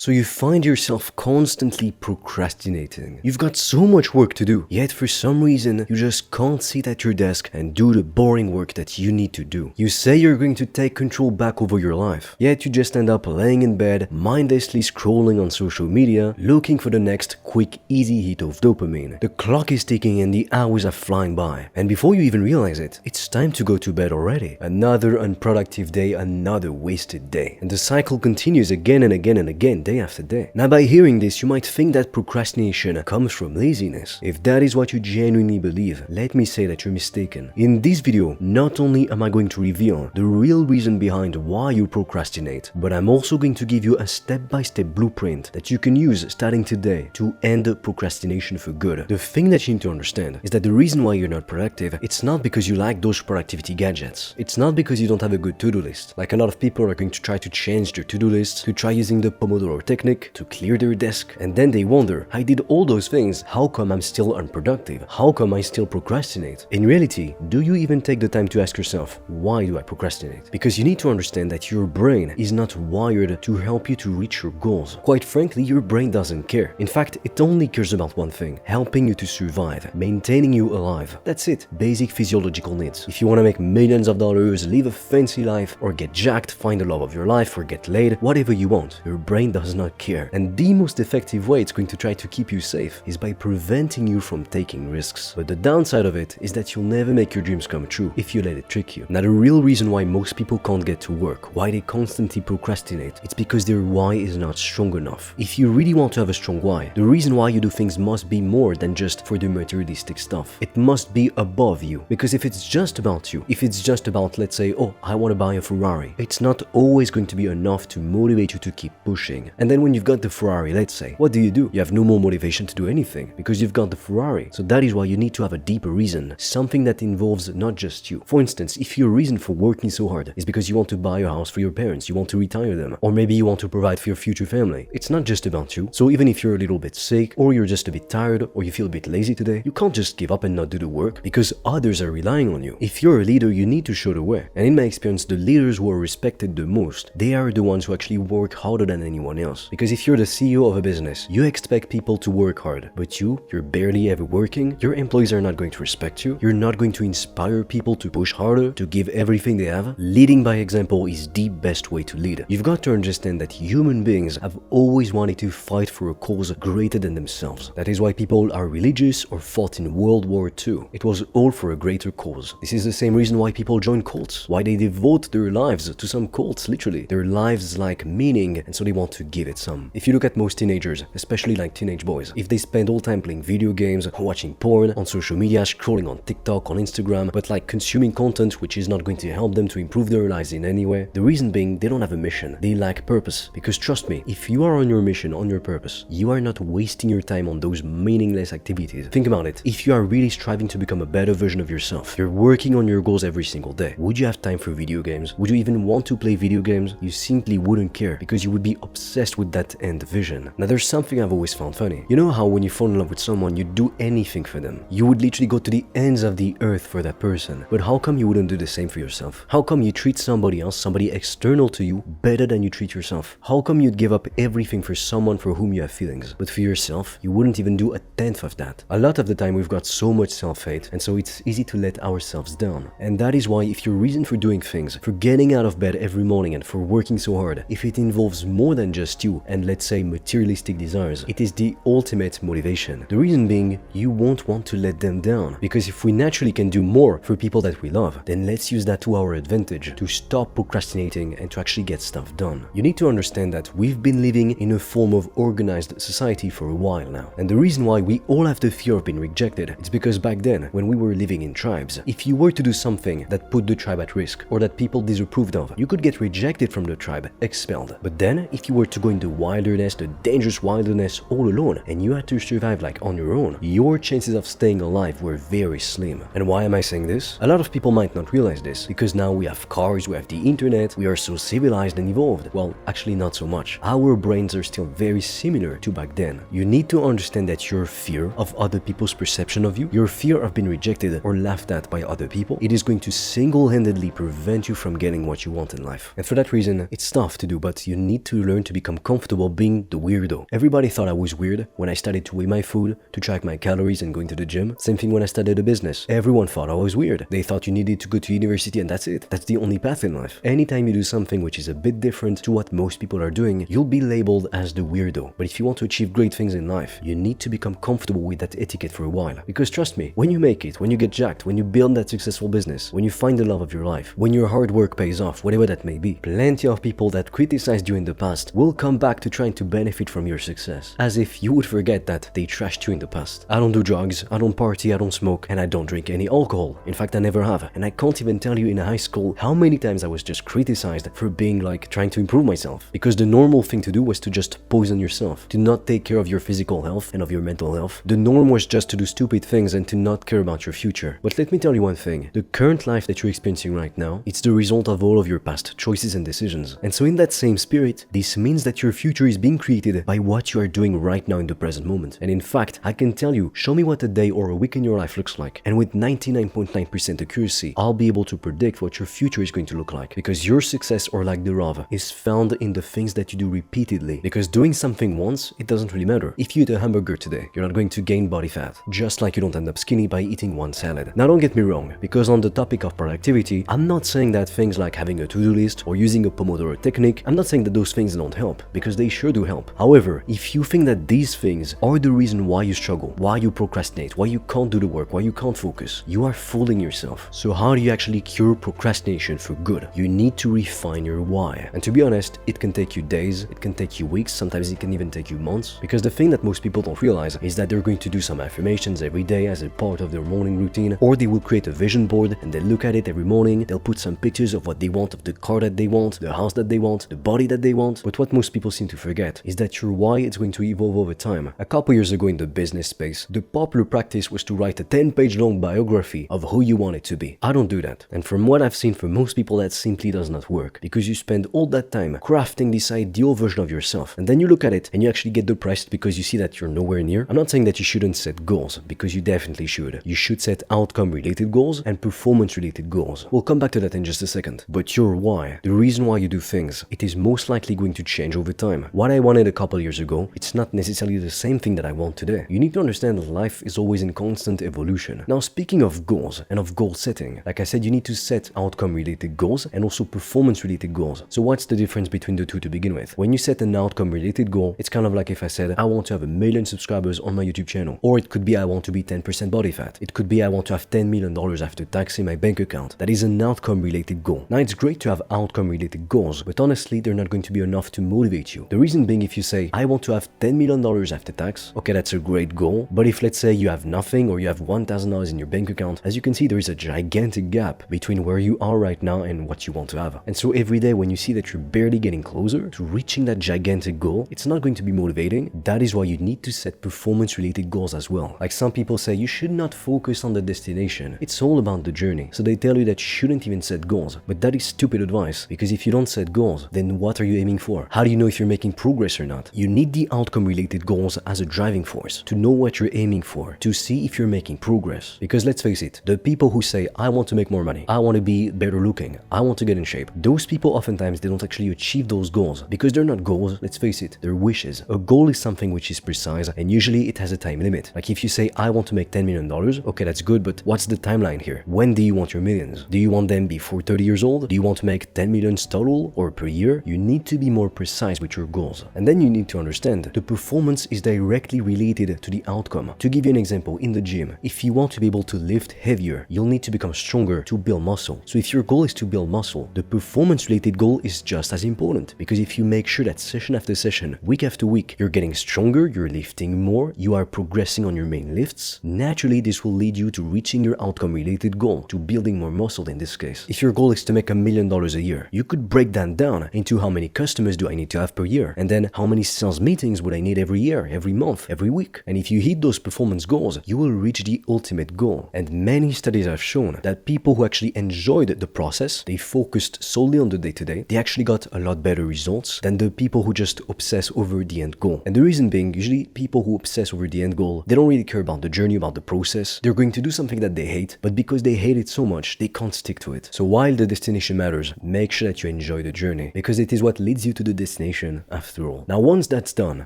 So you find yourself constantly procrastinating. You've got so much work to do, yet for some reason you just can't sit at your desk and do the boring work that you need to do. You say you're going to take control back over your life, yet you just end up laying in bed, mindlessly scrolling on social media, looking for the next quick, easy hit of dopamine. The clock is ticking and the hours are flying by, and before you even realize it, it's time to go to bed already. Another unproductive day, another wasted day. And the cycle continues again and again and again, day after day. Now by hearing this, you might think that procrastination comes from laziness. If that is what you genuinely believe, let me say that you're mistaken. In this video, not only am I going to reveal the real reason behind why you procrastinate, but I'm also going to give you a step-by-step blueprint that you can use starting today to end procrastination for good. The thing that you need to understand is that the reason why you're not productive, it's not because you lack those productivity gadgets. It's not because you don't have a good to-do list. Like a lot of people are going to try to change their to-do list, to try using the Pomodoro technique, to clear their desk, and then they wonder, I did all those things, how come I'm still unproductive? How come I still procrastinate? In reality, do you even take the time to ask yourself, why do I procrastinate? Because you need to understand that your brain is not wired to help you to reach your goals. Quite frankly, your brain doesn't care. In fact, it only cares about one thing, helping you to survive, maintaining you alive. That's it, basic physiological needs. If you want to make millions of dollars, live a fancy life, or get jacked, find the love of your life, or get laid, whatever you want, your brain does not care. And the most effective way it's going to try to keep you safe is by preventing you from taking risks. But the downside of it is that you'll never make your dreams come true if you let it trick you. Now the real reason why most people can't get to work, why they constantly procrastinate, it's because their why is not strong enough. If you really want to have a strong why, the reason why you do things must be more than just for the materialistic stuff. It must be above you. Because if it's just about you, if it's just about, let's say, oh, I want to buy a Ferrari, it's not always going to be enough to motivate you to keep pushing. And then when you've got the Ferrari, let's say, what do? You have no more motivation to do anything because you've got the Ferrari. So that is why you need to have a deeper reason, something that involves not just you. For instance, if your reason for working so hard is because you want to buy a house for your parents, you want to retire them, or maybe you want to provide for your future family, it's not just about you. So even if you're a little bit sick, or you're just a bit tired, or you feel a bit lazy today, you can't just give up and not do the work because others are relying on you. If you're a leader, you need to show the way. And in my experience, the leaders who are respected the most, they are the ones who actually work harder than anyone else. Because if you're the CEO of a business, you expect people to work hard, but you're barely ever working, your employees are not going to respect you, you're not going to inspire people to push harder, to give everything they have. Leading by example is the best way to lead. You've got to understand that human beings have always wanted to fight for a cause greater than themselves. That is why people are religious or fought in World War II. It was all for a greater cause. This is the same reason why people join cults, why they devote their lives to some cults, literally. Their lives lack meaning, and so they want to give it some. If you look at most teenagers, especially like teenage boys, if they spend all time playing video games, watching porn, on social media, scrolling on TikTok, on Instagram, but like consuming content which is not going to help them to improve their lives in any way, the reason being they don't have a mission, they lack purpose. Because trust me, if you are on your mission, on your purpose, you are not wasting your time on those meaningless activities. Think about it, if you are really striving to become a better version of yourself, you're working on your goals every single day, would you have time for video games? Would you even want to play video games? You simply wouldn't care because you would be obsessed with that end vision. Now there's something I've always found funny. You know how when you fall in love with someone, you'd do anything for them. You would literally go to the ends of the earth for that person. But how come you wouldn't do the same for yourself? How come you treat somebody else, somebody external to you, better than you treat yourself? How come you'd give up everything for someone for whom you have feelings, but for yourself, you wouldn't even do a tenth of that? A lot of the time we've got so much self-hate, and so it's easy to let ourselves down. And that is why if your reason for doing things, for getting out of bed every morning and for working so hard, if it involves more than just you and let's say materialistic desires, it is the ultimate motivation. The reason being, you won't want to let them down. Because if we naturally can do more for people that we love, then let's use that to our advantage to stop procrastinating and to actually get stuff done. You need to understand that we've been living in a form of organized society for a while now. And the reason why we all have the fear of being rejected is because back then, when we were living in tribes, if you were to do something that put the tribe at risk or that people disapproved of, you could get rejected from the tribe, expelled. But then, if you were to go in the wilderness, the dangerous wilderness all alone, and you had to survive like on your own, your chances of staying alive were very slim. And why am I saying this? A lot of people might not realize this, because now we have cars, we have the internet, we are so civilized and evolved. Well, actually not so much. Our brains are still very similar to back then. You need to understand that your fear of other people's perception of you, your fear of being rejected or laughed at by other people, it is going to single-handedly prevent you from getting what you want in life. And for that reason, it's tough to do, but you need to learn to become become comfortable being the weirdo. Everybody thought I was weird when I started to weigh my food, to track my calories and going to the gym. Same thing when I started a business. Everyone thought I was weird. They thought you needed to go to university and that's it. That's the only path in life. Anytime you do something which is a bit different to what most people are doing, you'll be labeled as the weirdo. But if you want to achieve great things in life, you need to become comfortable with that etiquette for a while. Because trust me, when you make it, when you get jacked, when you build that successful business, when you find the love of your life, when your hard work pays off, whatever that may be, plenty of people that criticized you in the past will come back to trying to benefit from your success. As if you would forget that they trashed you in the past. I don't do drugs, I don't party, I don't smoke, and I don't drink any alcohol. In fact, I never have. And I can't even tell you in high school how many times I was just criticized for being like trying to improve myself. Because the normal thing to do was to just poison yourself, to not take care of your physical health and of your mental health. The norm was just to do stupid things and to not care about your future. But let me tell you one thing, the current life that you're experiencing right now, it's the result of all of your past choices and decisions. And so in that same spirit, this means that your future is being created by what you are doing right now in the present moment. And in fact, I can tell you, show me what a day or a week in your life looks like. And with 99.9% accuracy, I'll be able to predict what your future is going to look like. Because your success or lack thereof is found in the things that you do repeatedly. Because doing something once, it doesn't really matter. If you eat a hamburger today, you're not going to gain body fat. Just like you don't end up skinny by eating one salad. Now don't get me wrong, because on the topic of productivity, I'm not saying that things like having a to-do list or using a Pomodoro technique, I'm not saying that those things don't help, because they sure do help. However, if you think that these things are the reason why you struggle, why you procrastinate, why you can't do the work, why you can't focus, you are fooling yourself. So how do you actually cure procrastination for good? You need to refine your why. And to be honest, it can take you days, it can take you weeks, sometimes it can even take you months, because the thing that most people don't realize is that they're going to do some affirmations every day as a part of their morning routine, or they will create a vision board and they look at it every morning, they'll put some pictures of what they want, of the car that they want, the house that they want, the body that they want. But what most people seem to forget is that your why is going to evolve over time. A couple years ago in the business space, the popular practice was to write a 10-page long biography of who you want it to be. I don't do that. And from what I've seen, for most people that simply does not work, because you spend all that time crafting this ideal version of yourself, and then you look at it and you actually get depressed because you see that you're nowhere near. I'm not saying that you shouldn't set goals, because you definitely should. You should set outcome-related goals and performance-related goals. We'll come back to that in just a second. But your why, the reason why you do things, it is most likely going to change over time. What I wanted a couple years ago, it's not necessarily the same thing that I want today. You need to understand that life is always in constant evolution. Now, speaking of goals and of goal setting, like I said, you need to set outcome-related goals and also performance-related goals. So what's the difference between the two to begin with? When you set an outcome-related goal, it's kind of like if I said, I want to have 1 million subscribers on my YouTube channel. Or it could be I want to be 10% body fat. It could be I want to have $10 million after tax in my bank account. That is an outcome-related goal. Now, it's great to have outcome-related goals, but honestly, they're not going to be enough to motivate you. The reason being, if you say, I want to have $10 million after tax, okay, that's a great goal. But if let's say you have nothing or you have $1,000 in your bank account, as you can see, there is a gigantic gap between where you are right now and what you want to have. And so every day when you see that you're barely getting closer to reaching that gigantic goal, it's not going to be motivating. That is why you need to set performance-related goals as well. Like some people say, you should not focus on the destination. It's all about the journey. So they tell you that you shouldn't even set goals. But that is stupid advice, because if you don't set goals, then what are you aiming for? How do you know if you're making progress or not? You need the outcome-related goals as a driving force to know what you're aiming for, to see if you're making progress. Because let's face it, the people who say, I want to make more money, I want to be better looking, I want to get in shape, those people oftentimes they don't actually achieve those goals, because they're not goals, let's face it, they're wishes. A goal is something which is precise, and usually it has a time limit. Like if you say, I want to make $10 million, okay, that's good, but what's the timeline here? When do you want your millions? Do you want them before 30 years old? Do you want to make 10 million total or per year? You need to be more precise with your goals. And then you need to understand the performance is directly related to the outcome. To give you an example, in the gym, if you want to be able to lift heavier, you'll need to become stronger to build muscle. So if your goal is to build muscle, the performance-related goal is just as important, because if you make sure that session after session, week after week, you're getting stronger, you're lifting more, you are progressing on your main lifts, naturally this will lead you to reaching your outcome-related goal, to building more muscle in this case. If your goal is to make $1 million a year, you could break that down into how many customers do I need to have per year, and then how many sales meetings would I need every year, every month, every week. And if you hit those performance goals, you will reach the ultimate goal. And many studies have shown that people who actually enjoyed the process, they focused solely on the day-to-day, they actually got a lot better results than the people who just obsess over the end goal. And the reason being, usually people who obsess over the end goal, they don't really care about the journey, about the process. They're going to do something that they hate, but because they hate it so much, they can't stick to it. So while the destination matters, make sure that you enjoy the journey, because it is what leads you to the destination procrastination after all. Now once that's done,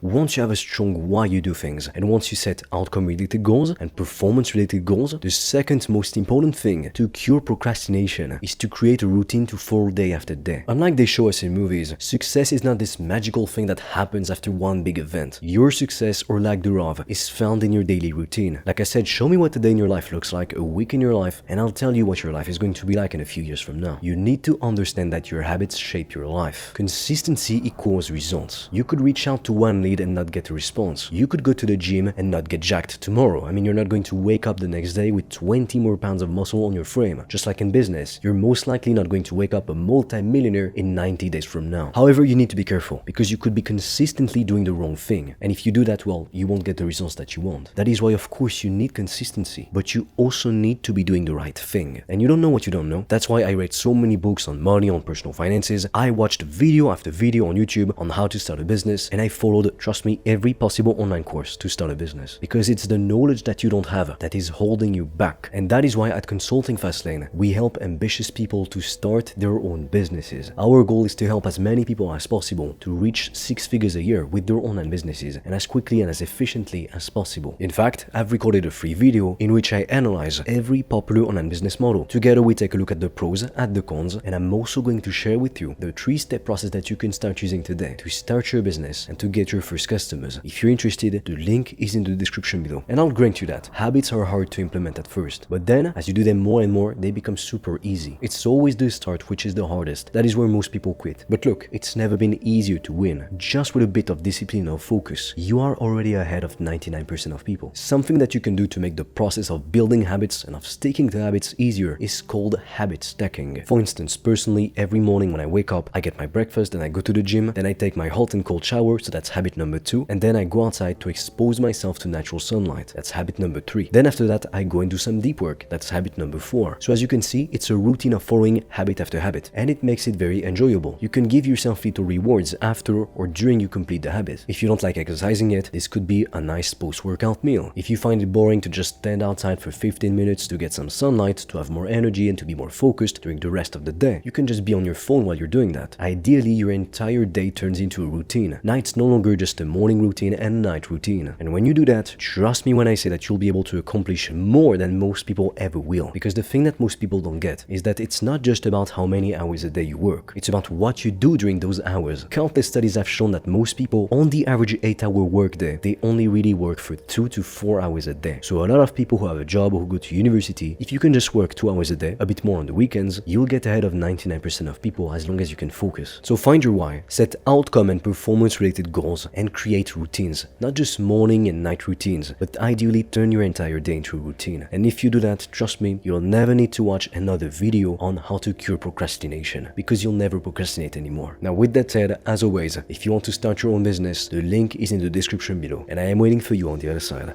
once you have a strong why you do things, and once you set outcome-related goals and performance-related goals, the second most important thing to cure procrastination is to create a routine to follow day after day. Unlike they show us in movies, success is not this magical thing that happens after one big event. Your success or lack thereof is found in your daily routine. Like I said, show me what a day in your life looks like, a week in your life, and I'll tell you what your life is going to be like in a few years from now. You need to understand that your habits shape your life. Consistency equals results. You could reach out to one lead and not get a response. You could go to the gym and not get jacked tomorrow. I mean, you're not going to wake up the next day with 20 more pounds of muscle on your frame. Just like in business, you're most likely not going to wake up a multi-millionaire in 90 days from now. However, you need to be careful because you could be consistently doing the wrong thing. And if you do that, well, you won't get the results that you want. That is why, of course, you need consistency, but you also need to be doing the right thing. And you don't know what you don't know. That's why I read so many books on money, on personal finances. I watched video after video on YouTube on how to start a business, and I followed, trust me, every possible online course to start a business. Because it's the knowledge that you don't have that is holding you back. And that is why at Consulting Fastlane, we help ambitious people to start their own businesses. Our goal is to help as many people as possible to reach 6 figures a year with their online businesses and as quickly and as efficiently as possible. In fact, I've recorded a free video in which I analyze every popular online business model. Together we take a look at the pros, at the cons, and I'm also going to share with you the 3-step process that you can start using today to start your business and to get your first customers. If you're interested, the link is in the description below. And I'll grant you that habits are hard to implement at first, but then as you do them more and more, they become super easy. It's always the start which is the hardest. That is where most people quit. But look, it's never been easier to win. Just with a bit of discipline or focus, you are already ahead of 99% of people. Something that you can do to make the process of building habits and of sticking to habits easier is called habit stacking. For instance, personally, every morning when I wake up, I get my breakfast, then I go to the gym, then I take my hot and cold shower, so that's habit number 2, and then I go outside to expose myself to natural sunlight. That's habit number 3. Then after that, I go and do some deep work. That's habit number 4. So as you can see, it's a routine of following habit after habit, and it makes it very enjoyable. You can give yourself little rewards after or during you complete the habit. If you don't like exercising yet, this could be a nice post-workout meal. If you find it boring to just stand outside for 15 minutes to get some sunlight, to have more energy and to be more focused during the rest of the day, you can just be on your phone while you're doing that. Ideally, your entire day turns into a routine. Now it's no longer just a morning routine and night routine. And when you do that, trust me when I say that you'll be able to accomplish more than most people ever will. Because the thing that most people don't get is that it's not just about how many hours a day you work. It's about what you do during those hours. Countless studies have shown that most people, on the average 8-hour workday, they only really work for 2 to 4 hours a day. So a lot of people who have a job or who go to university, if you can just work 2 hours a day, a bit more on the weekends, you'll get ahead of 99% of people as long as you can focus. So find your why, set outcome and performance related goals, and create routines. Not just morning and night routines, but ideally turn your entire day into a routine. And if you do that, trust me, you'll never need to watch another video on how to cure procrastination, because you'll never procrastinate anymore. Now with that said, as always, if you want to start your own business, the link is in the description below, and I am waiting for you on the other side.